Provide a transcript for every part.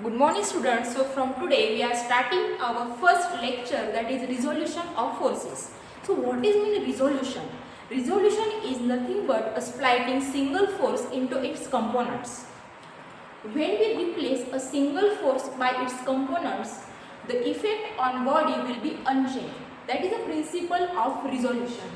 Good morning students. So from today we are starting our first lecture, that is resolution of forces. So what is mean resolution? Resolution is nothing but a splitting single force into its components. When we replace a single force by its components, the effect on body will be unchanged. That is the principle of resolution.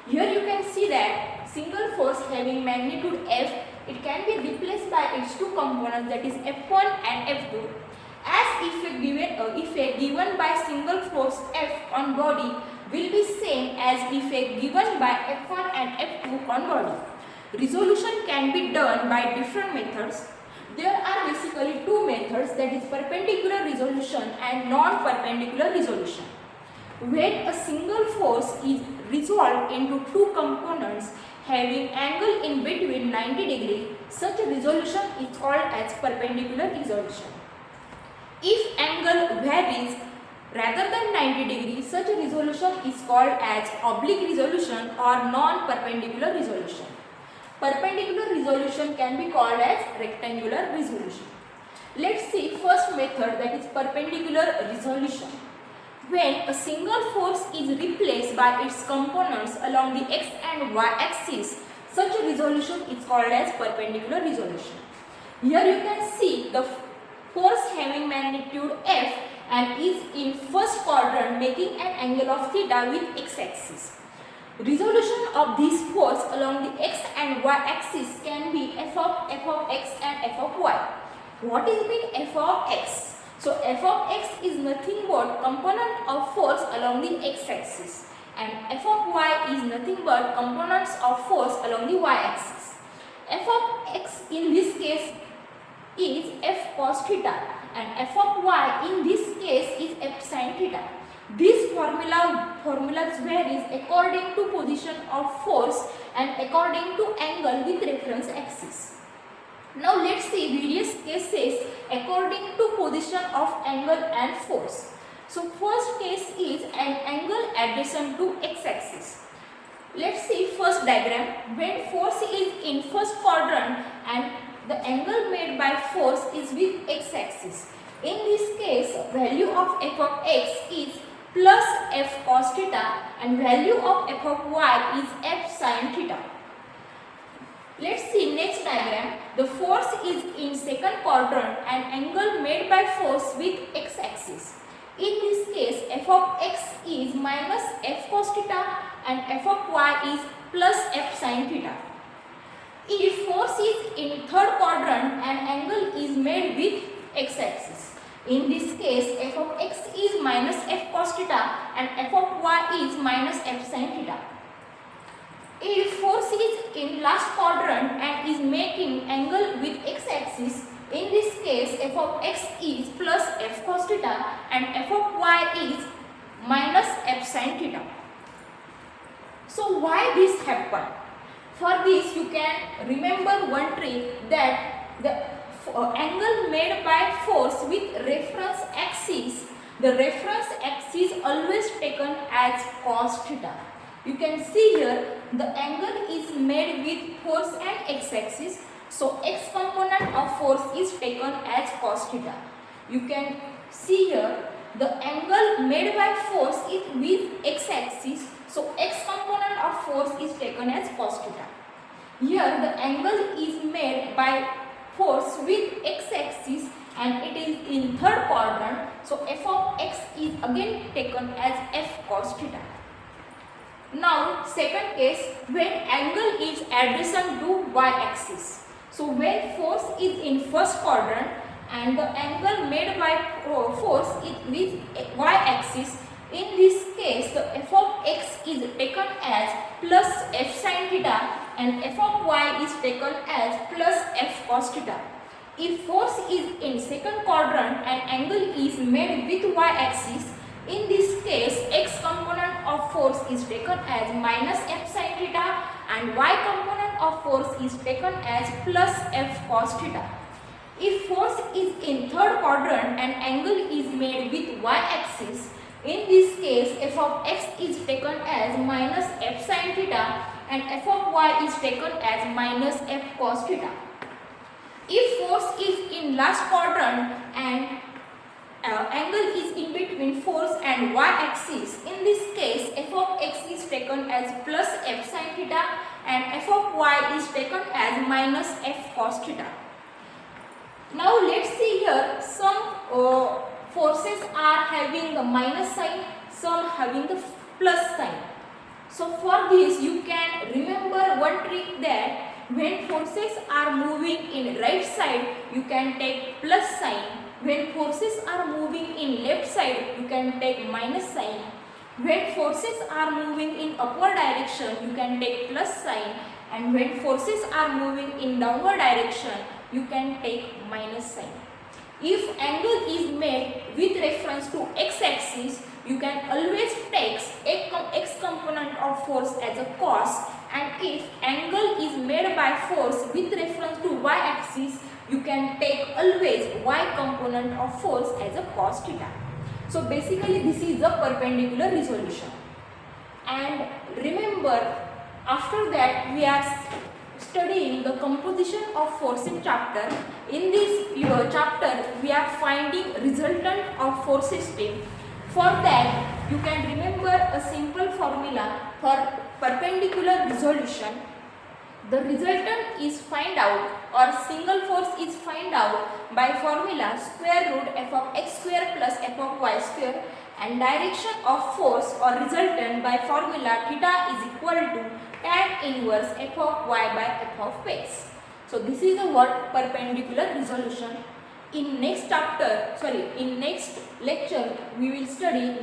Here you can see that single force having magnitude F, it can be replaced by its two components, that is F1 and F2, as effect given by single force F on body will be same as effect given by F1 and F2 on body. Resolution can be done by different methods. There are basically two methods, that is perpendicular resolution and non-perpendicular resolution. When a single force is resolved into two components having angle in between 90 degree, such a resolution is called as perpendicular resolution. If angle varies rather than 90 degree, such a resolution is called as oblique resolution or non-perpendicular resolution. Perpendicular resolution can be called as rectangular resolution. Let's see first method, that is perpendicular resolution. When a single force is replaced by its components along the x and y axis, such a resolution is called as perpendicular resolution. Here you can see the force having magnitude F and is in first quadrant, making an angle of theta with x axis. Resolution of this force along the x and y axis can be f of x and f of y. What is mean f of x? So f of x is nothing but component of force along the x-axis, and f of y is nothing but components of force along the y-axis. F of x in this case is f cos theta and f of y in this case is f sin theta. These formulas varies according to position of force and according to angle with reference axis. Now let's see various cases according to position of angle and force. So first case is an angle adjacent to x-axis. Let's see first diagram. When force is in first quadrant and the angle made by force is with x-axis. In this case, value of f of x is plus f cos theta and value of f of y is f sin theta. Let's see next diagram. The force is in second quadrant and angle made by force with x-axis. In this case, f of x is minus f cos theta and f of y is plus f sin theta. If force is in third quadrant and angle is made with x-axis. In this case, f of x is minus f cos theta and f of y is minus f sin theta. If force is in last quadrant and is making angle with x-axis, in this case f of x is plus f cos theta and f of y is minus f sin theta. So why this happen? For this you can remember one trick, that the angle made by force with reference axis, the reference axis always taken as cos theta. You can see here the angle is made with force and x-axis. So x component of force is taken as cos theta. You can see here the angle made by force is with x-axis. So x component of force is taken as cos theta. Here the angle is made by force with x-axis and it is in third quadrant. So f of x is again taken as f cos theta. Now second case, when angle is adjacent to y-axis. So when force is in first quadrant and the angle made by force is with y-axis, in this case the f of x is taken as plus f sin theta and f of y is taken as plus f cos theta. If force is in second quadrant and angle is made with y-axis, in this case x component of force is taken as minus f sin theta and y component of force is taken as plus f cos theta. If force is in third quadrant and angle is made with y-axis, in this case f of x is taken as minus f sin theta and f of y is taken as minus f cos theta. If force is in last quadrant and angle is in between force and y-axis. In this case, f of x is taken as plus f sin theta and f of y is taken as minus f cos theta. Now let's see here, some forces are having the minus sign, some having the plus sign. So for this you can remember one trick, that when forces are moving in right side you can take plus sign, when forces are moving in left side you can take minus sign, when forces are moving in upward direction you can take plus sign, and when forces are moving in downward direction you can take minus sign. If angle is made with reference to x-axis, you can always take x component of force as a cos, and if angle is made by force with reference to y-axis, you can take always y component of force as a cos theta. So basically this is the perpendicular resolution. And remember, after that we are studying the composition of force in chapter. In this chapter we are finding resultant of force system. For that you can remember a simple formula for perpendicular resolution. The resultant is find out, or single force is find out by formula square root f of x square plus f of y square, and direction of force or resultant by formula theta is equal to tan inverse f of y by f of x. So this is the word perpendicular resolution. In next lecture we will study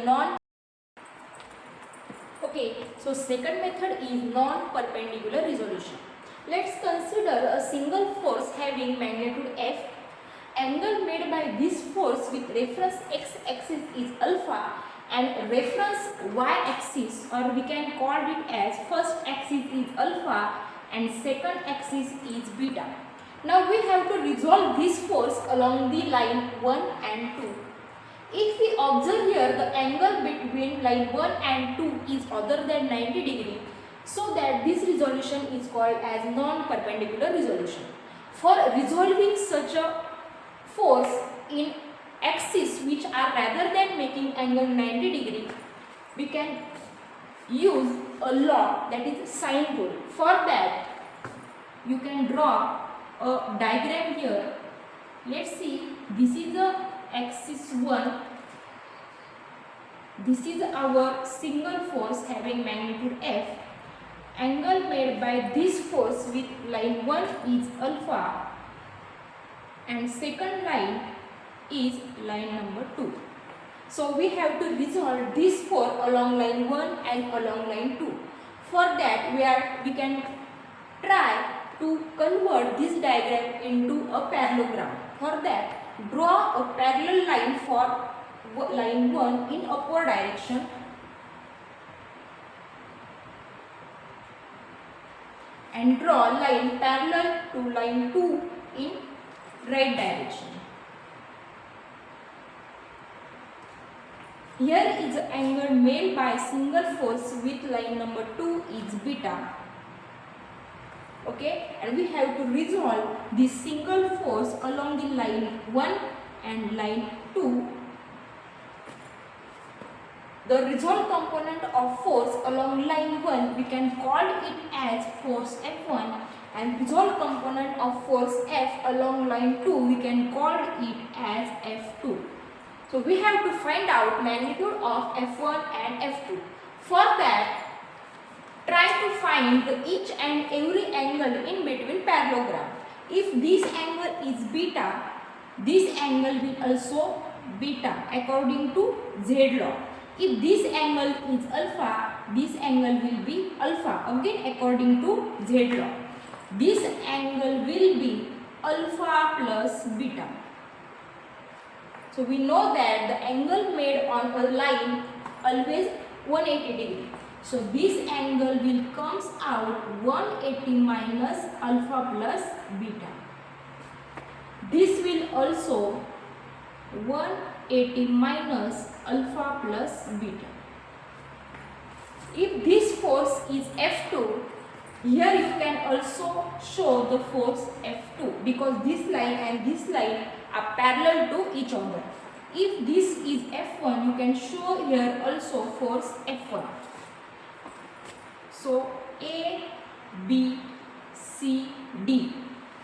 so second method is non-perpendicular resolution. Let's consider a single force having magnitude f. Angle made by this force with reference x-axis is alpha and reference y-axis, or we can call it as first axis is alpha and second axis is beta. Now we have to resolve this force along the line 1 and 2. If we observe here, the angle between line 1 and 2 is other than 90 degree, so that this resolution is called as non-perpendicular resolution. For resolving such a force in axis which are rather than making angle 90 degree, we can use a law, that is sine rule. For that you can draw a diagram here. Let's see, this is the axis 1, this is our single force having magnitude f. Angle made by this force with line 1 is alpha and second line is line number 2. So we have to resolve this force along line 1 and along line 2. For that we can try to convert this diagram into a parallelogram. For that, draw a parallel line for line 1 in upward direction and draw line parallel to line 2 in right direction. Here is the angle made by single force with line number 2 is beta. Okay, and we have to resolve this single force along the line 1 and line 2. The resolved component of force along line 1 we can call it as force F1, and resolved component of force F along line 2 we can call it as F2. So we have to find out magnitude of F1 and F2. For that, try to find each and every angle in between parallelogram. If this angle is beta, this angle will also beta according to Z law. If this angle is alpha, this angle will be alpha again according to Z law. This angle will be alpha plus beta. So we know that the angle made on a line always 180 degree. So this angle will comes out 180 minus alpha plus beta. This will also 180 minus alpha plus beta. If this force is F2, Here you can also show the force F2 because this line and this line are parallel to each other. If this is F1, you can show here also force F1. So A, B, C, D.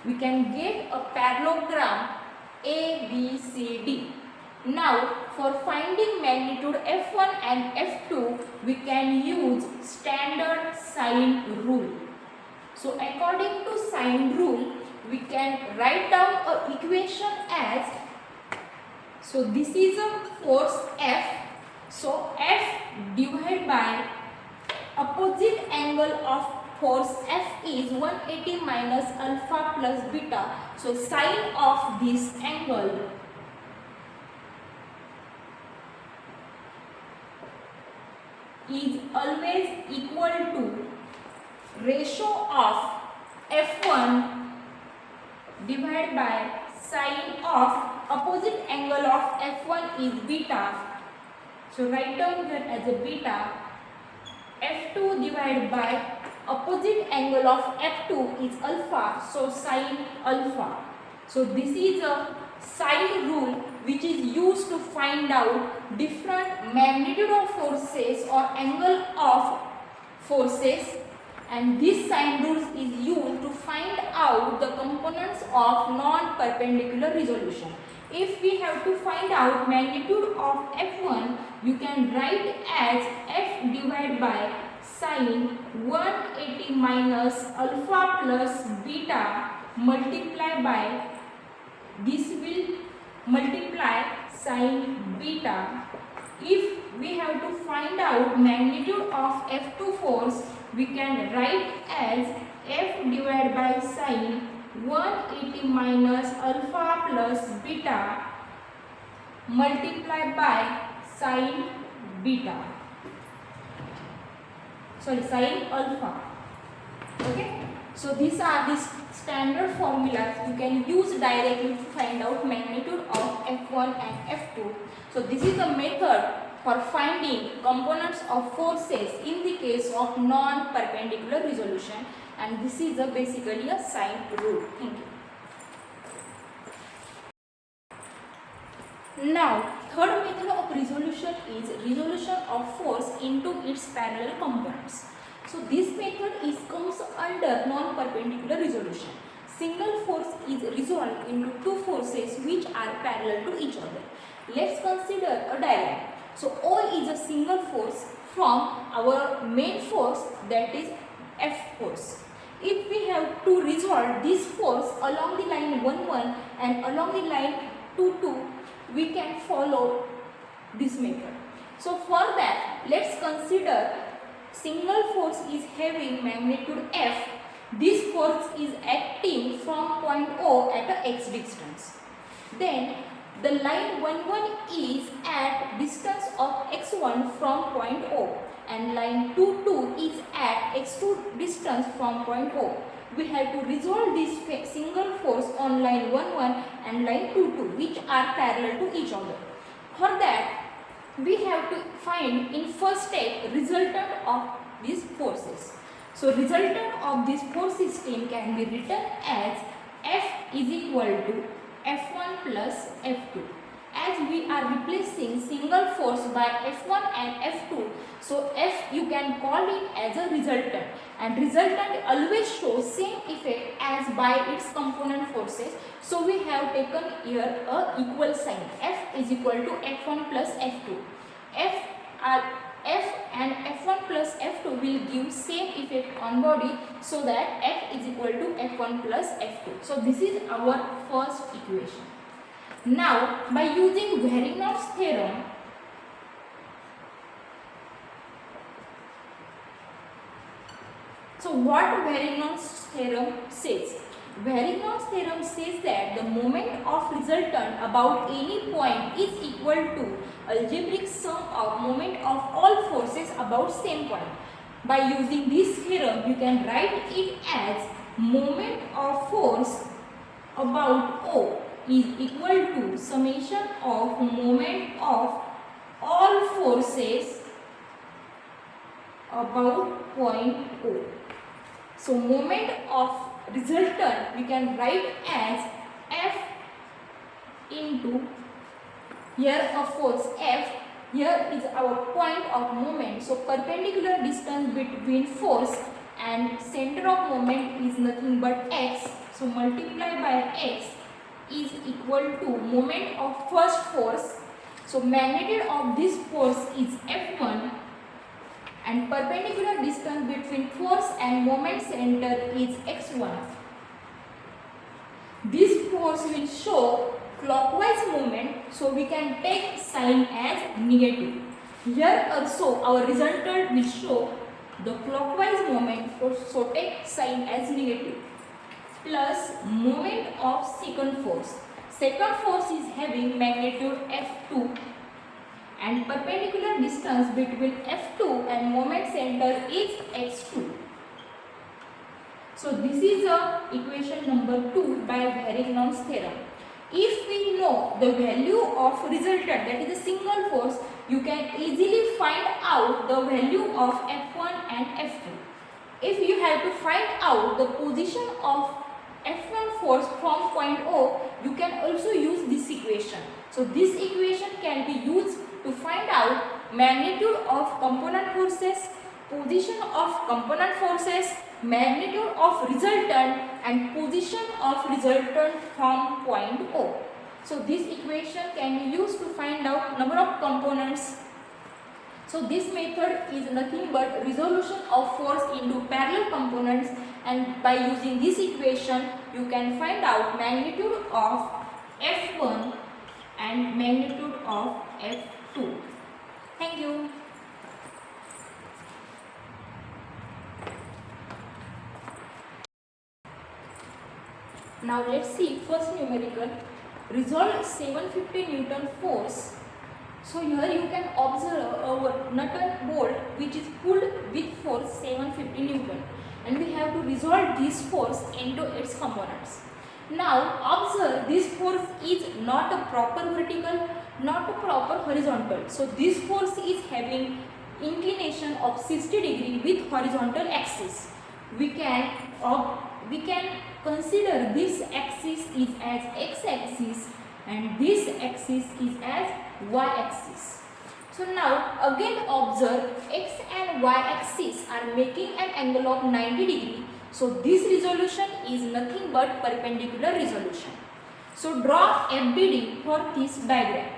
We can get a parallelogram A, B, C, D. Now for finding magnitude F1 and F2, we can use standard sine rule. So according to sine rule, we can write down a equation as, so this is a force F. So F divided by opposite angle of force F is 180 minus alpha plus beta. So sine of this angle is always equal to ratio of F1 divided by sine of opposite angle of F1 is beta. So write down here as a beta. F2 divided by opposite angle of F2 is alpha. So sine alpha. So this is a sine rule which is used to find out different magnitude of forces or angle of forces, and this sine rule is used to find out the components of non-perpendicular resolution. If we have to find out magnitude of F1, you can write as F divided by sine 180 minus alpha plus beta multiply by, this will multiply sine beta. If we have to find out magnitude of F2 force, we can write as F divided by sine 180 minus alpha plus beta multiply by sine beta. Sorry, sine alpha. Okay. So these are the standard formulas you can use directly to find out magnitude of F1 and F2. So this is a method for finding components of forces in the case of non-perpendicular resolution, and this is basically a sine rule. Thank you. Now third method of resolution is resolution of force into its parallel components. So this method comes under non-perpendicular resolution. Single force is resolved into two forces which are parallel to each other. Let's consider a diagram. So O is a single force from our main force, that is F force. If we have to resolve this force along the line 1, 1 and along the line 2, 2, we can follow this method. So for that, let's consider single force is having magnitude F. This force is acting from point O at a x distance. Then the line 1, 1 is at distance of x1 from point O, and line 2, 2 is at x2 distance from point O. We have to resolve this single force on line 1, 1 and line 2, 2, which are parallel to each other. For that, we have to find in first step resultant of these forces. So resultant of this force system can be written as F is equal to F1 plus F2. As we are replacing single force by F1 and F2, so F you can call it as a resultant, and resultant always shows same effect as by its component forces. So we have taken here a equal sign. F is equal to F1 plus F2. F and F1 plus F2 will give same effect on body, so that F is equal to F1 plus F2. So this is our first equation. Now by using Varigno's theorem, so what Varigno's theorem says? Varigno's theorem says that the moment of resultant about any point is equal to algebraic sum of moment of all forces about same point. By using this theorem, you can write it as moment of force about O is equal to summation of moment of all forces about point O. So moment of resultant we can write as F into, here a force F, here is our point of moment. So perpendicular distance between force and center of moment is nothing but x. So multiply by x is equal to moment of first force. So magnitude of this force is F1 and perpendicular distance between force and moment center is x1. This force will show clockwise movement, so we can take sign as negative. Here also our resultant will show the clockwise movement, so take sign as negative, plus moment of second force. Second force is having magnitude F2 and perpendicular distance between F2 and moment center is x2. So this is equation number 2 by Varignon theorem. If we know the value of resultant, that is a single force, you can easily find out the value of F1 and F2. If you have to find out the position of F1 force from point O, you can also use this equation. So this equation can be used to find out magnitude of component forces, position of component forces, magnitude of resultant and position of resultant from point O. So this equation can be used to find out number of components. So this method is nothing but resolution of force into parallel components, and by using this equation you can find out magnitude of F1 and magnitude of F2. Thank you. Now let's see first numerical. Resolve 750 Newton force. So here you can observe our nut and bolt which is pulled with force 750 Newton, and we have to resolve this force into its components. Now observe this force is not a proper vertical, not a proper horizontal. So this force is having inclination of 60 degree with horizontal axis. We can consider this axis is as x-axis and this axis is as y-axis. So now again observe x and y-axis are making an angle of 90 degree. So this resolution is nothing but perpendicular resolution. So draw FBD for this diagram.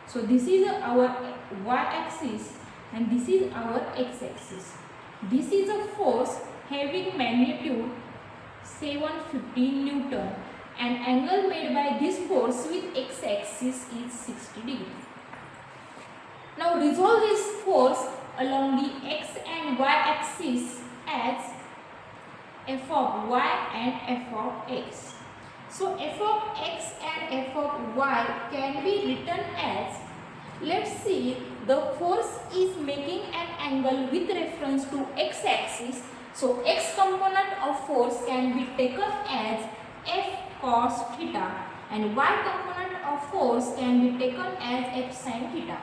So this is our y-axis and this is our x-axis. This is a force having magnitude 750 Newton and angle made by this force with x-axis is 60 degree. Now resolve this force along the x and y-axis as f of y and f of x. So f of x and f of y can be written as, let's see, the force is making an angle with reference to x-axis. So x component of force can be taken as f cos theta and y component of force can be taken as f sin theta.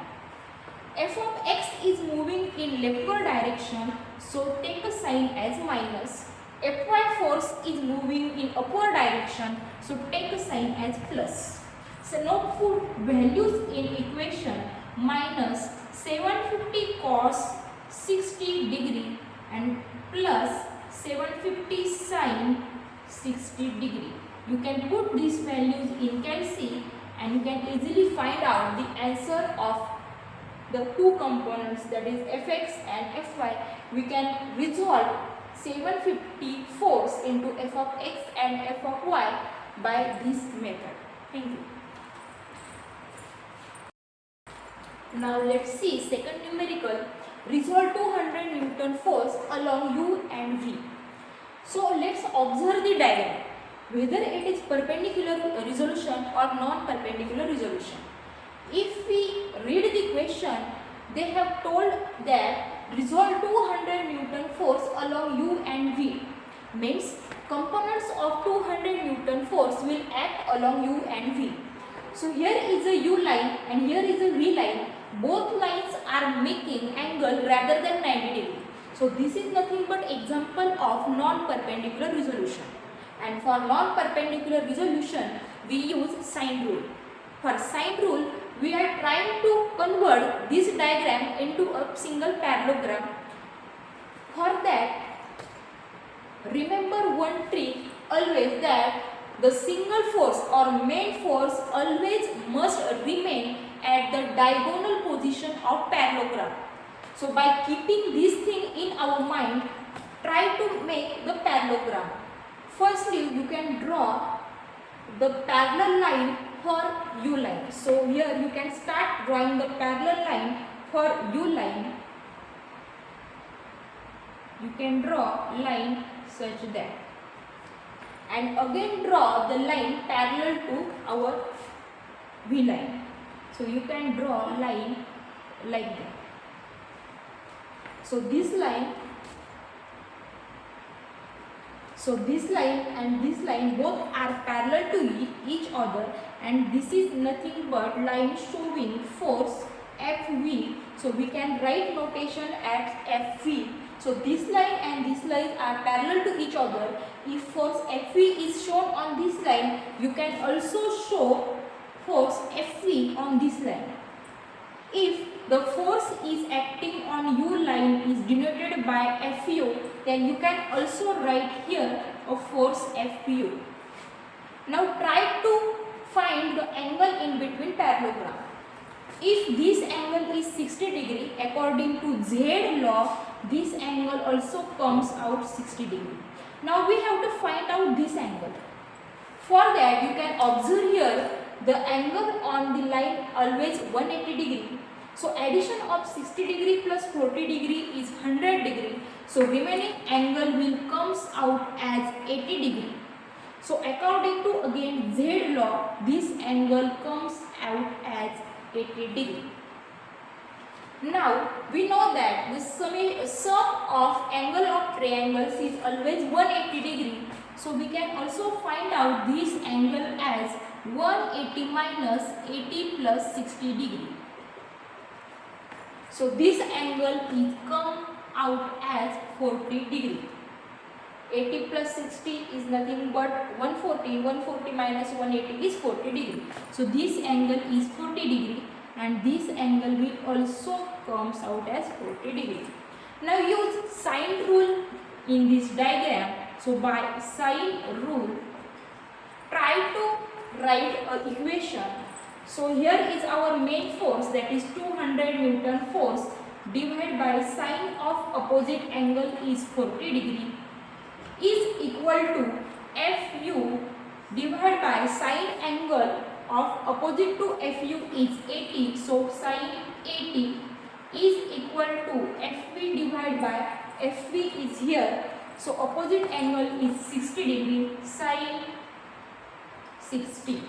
F of x is moving in leftward direction, so take a sign as minus. Fy force is moving in upward direction, so take a sign as plus. So now put values in equation. Minus 750 cos 60 degree and plus 750 sin 60 degree. You can put these values in calci and you can easily find out the answer of the two components, that is fx and fy. We can resolve 750 force into f of x and f of y by this method. Thank you. Now let's see second numerical. Resolve 200 Newton force along U and V. So let's observe the diagram, whether it is perpendicular resolution or non-perpendicular resolution. If we read the question, they have told that resolve 200 Newton force along U and V. Means components of 200 Newton force will act along U and V. So here is a U line and here is a V line. Both lines are making angle rather than 90 degree. So this is nothing but example of non-perpendicular resolution. And for non-perpendicular resolution, we use sine rule. For sine rule, we are trying to convert this diagram into a single parallelogram. For that, remember one trick always, that the single force or main force always must remain at the diagonal position of parallelogram. So by keeping this thing in our mind, try to make the parallelogram. Firstly, you can draw the parallel line for U line. So here you can start drawing the parallel line for U line. You can draw line such that, and again draw the line parallel to our V line. So you can draw line like that. So this line and this line both are parallel to each other, and this is nothing but line showing force Fv. So we can write notation as Fv. So this line and this line are parallel to each other. If force Fv is shown on this line, you can also show force Fv on this line. If the force is acting on U line is denoted by Fu, then you can also write here a force Fu. Now try to find the angle in between parallelogram. If this angle is 60 degree, according to Z law, this angle also comes out 60 degree. Now we have to find out this angle. For that, you can observe here the angle on the line always 180 degree. So addition of 60 degree plus 40 degree is 100 degree. So remaining angle will comes out as 80 degree. So according to again Z law, this angle comes out as 80 degree. Now we know that the sum of angle of triangles is always 180 degree. So we can also find out this angle as 180 minus 80 plus 60 degree. So this angle is come out as 40 degree. 80 plus 60 is nothing but 140. 140 minus 180 is 40 degree. So this angle is 40 degree, and this angle will also comes out as 40 degree. Now use sine rule in this diagram. So by sine rule, try to write an equation. So here is our main force, that is 200 Newton force, divided by sine of opposite angle is 40 degree, is equal to Fu divided by sine angle of opposite to Fu is 80. So sine 80 is equal to Fv divided by Fv is here. So opposite angle is 60 degree, sine 60.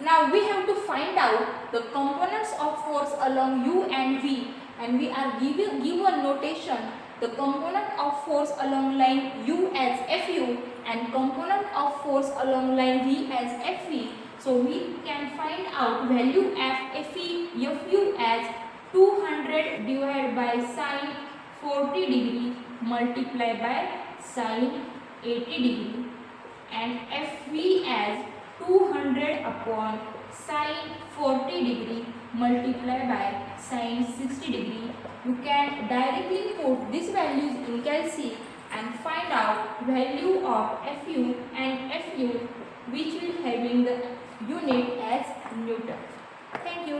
Now we have to find out the components of force along U and V, and we are given notation the component of force along line U as Fu and component of force along line V as Fv. So we can find out value of Fu as 200 divided by sine 40 degree multiplied by sine 80 degree, and Fv as 200 upon sine 40 degree multiplied by sine 60 degree. You can directly put these values in calci and find out value of Fu and Fu, which will having the unit as Newton. Thank you.